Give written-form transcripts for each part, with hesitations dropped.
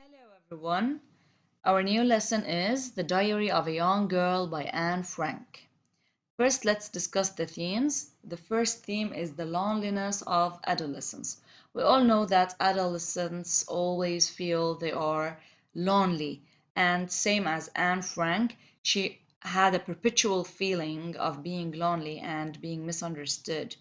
Hello, everyone. Our new lesson is The Diary of a Young Girl by Anne Frank. First, let's discuss the themes. The first theme is the loneliness of adolescence. We all know that adolescents always feel they are lonely, and same as Anne Frank, she had a perpetual feeling of being lonely and being misunderstood.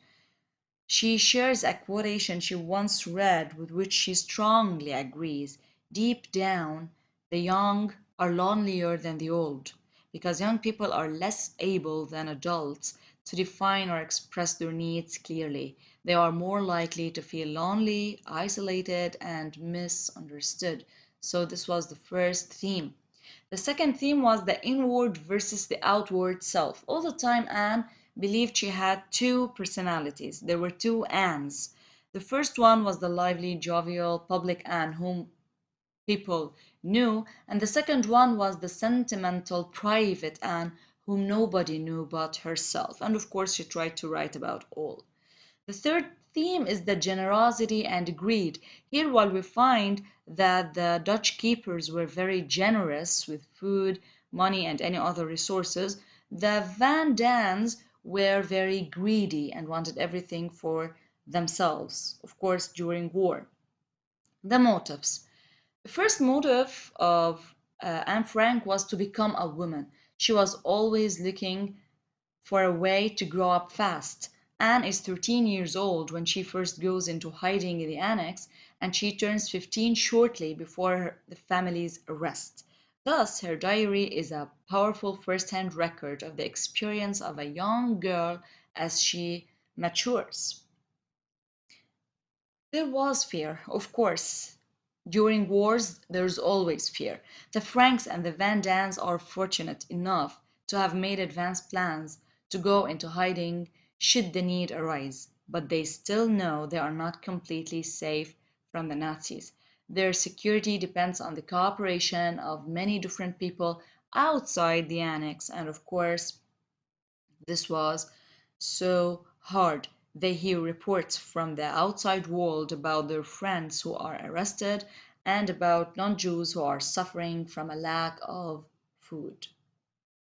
She shares a quotation she once read with which she strongly agrees. Deep down, the young are lonelier than the old because young people are less able than adults to define or express their needs clearly. They are more likely to feel lonely, isolated, and misunderstood. So, this was the first theme. The second theme was the inward versus the outward self. All the time, Anne believed she had two personalities. There were two Annes. The first one was the lively, jovial, public Anne, whom people knew, and the second one was the sentimental, private Anne, whom nobody knew but herself. And of course, she tried to write about all. The third theme is the generosity and greed. Here, while we find that the Dutch keepers were very generous with food, money, and any other resources, the Van Dans were very greedy and wanted everything for themselves, of course, during war. The motives. The first motive of Anne Frank was to become a woman. She was always looking for a way to grow up fast. Anne is 13 years old when she first goes into hiding in the annex, and she turns 15 shortly before the family's arrest. Thus, her diary is a powerful first-hand record of the experience of a young girl as she matures. There was fear, of course. During wars, there's always fear. The Franks and the Van Dans are fortunate enough to have made advanced plans to go into hiding should the need arise, but they still know they are not completely safe from the Nazis. Their security depends on the cooperation of many different people outside the annex, and of course, this was so hard. They hear reports from the outside world about their friends who are arrested and about non Jews who are suffering from a lack of food.